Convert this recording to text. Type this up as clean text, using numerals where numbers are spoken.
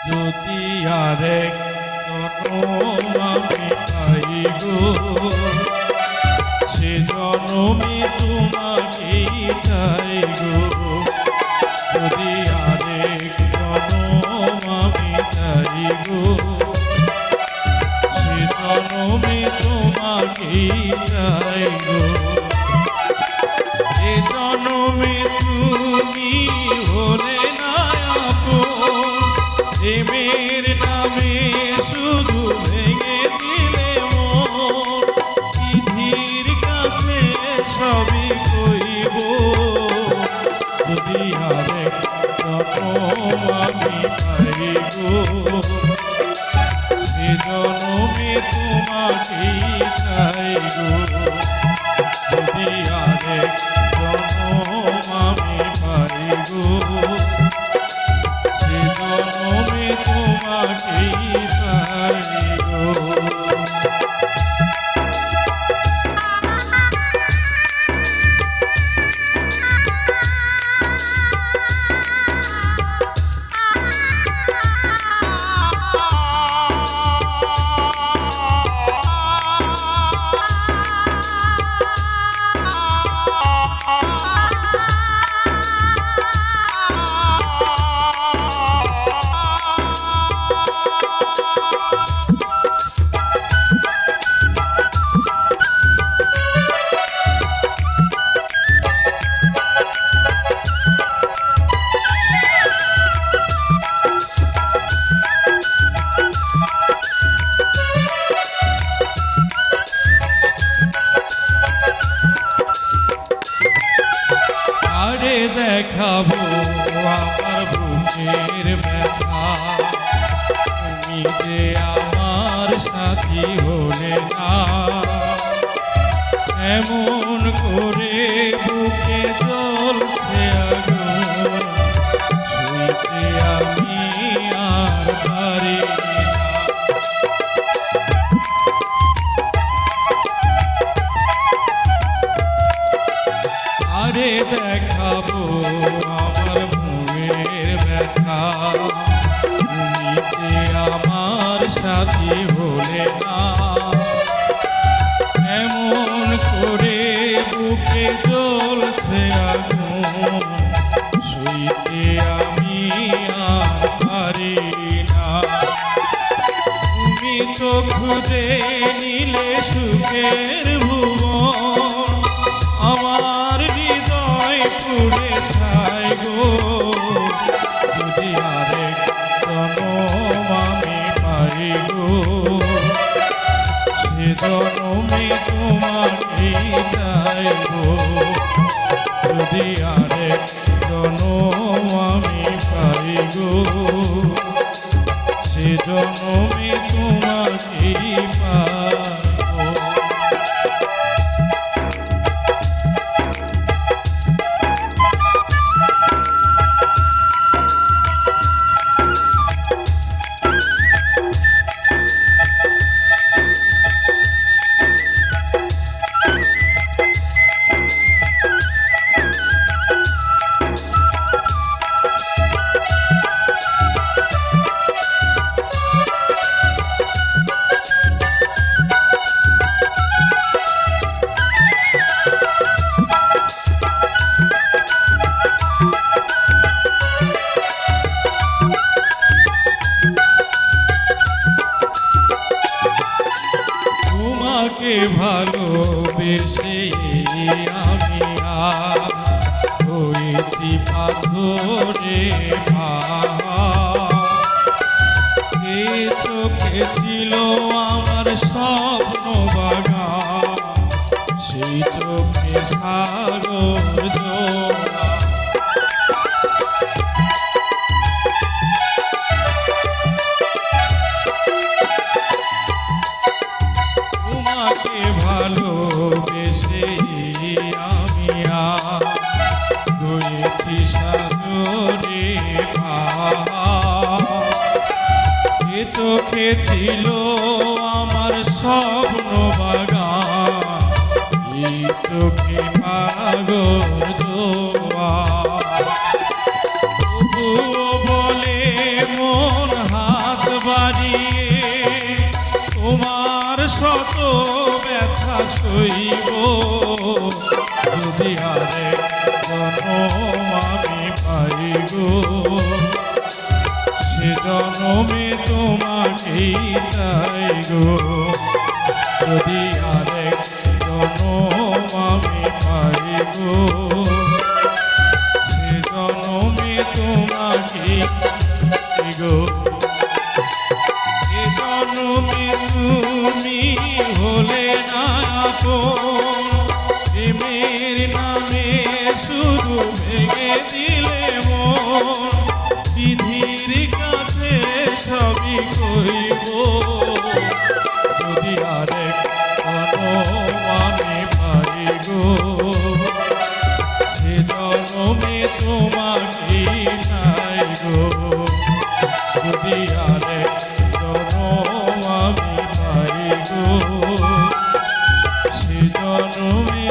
যদি আরেক জনম আমি পাই গো, সে জনমে তোমাকেই চাই গো। যদি আরেক জনম আমি চাই গো, সে জনমে তোমাকেই চাই গো। এ জনমে তুমি হলে না আপন, প্রেমের নামে শুধু ভেঙে দিলে মন। বিধির কাছে সবই কইব, যদি আরেক জনম আমি পাই গো, সে জনমে তোমাকেই চাই গো। যদি আরেক জনম আমি পাই গো, সে জনমে তোমাকেই চাই গো। দেখাবো আমার বুকের ব্যথা, তুমি যে আমার সাথী হলে না। এমন করে বুকে জ্বলছে আগুন, সইতে আমি আর পারি না। আরে দেখাবো আমার মনের ব্যথা, তুমি যে আমার সাথী হলে না। এমন করে বুকে জ্বলছে আগুন, সইতে আমি আর পারি না। তুমি তো খুঁজে নিলে সুখের ভুবন, আমার হৃদয় পুড়ে ছাই গো। যদি আরেক জনম আমি পাই গো, সে জনমে তোমাকেই চাই গো। যদি আরেক জনম আমি পাই গো, সে জনমে তোমাকেই পাই গো। তোমাকে ভালোবেসে আমি হয়েছি পাথরে এ চোখে ছিল আমার স্বপ্ন বাগান, সেই চোখে সাগর জোড়া। তোমাকে ভালোবেসে আমি হয়েছি সাগরে এ চোখে ছিল আমার স্বপ্ন বাগান, এই চোখে পাগল জোয়ার। তবুও বলে মন কত ব্যথা সইব যদি আরেক জনম আমি পাই গো সে জনমে তোমাকেই চাই গো যদি আরেক জনম আমি পাই গো সে জনমে তোমাকেই চাই গো এ জনমে তুমি হলে না আপন প্রেমের নামে শুধু ভেঙে দিলে মন বিধির কাছে সবই কইব যদি আরেক জনম আমি পাই গো সে জনমে তোমাকেই নাই গো যদি আরেক জনম আমি পাই গো সে জনমে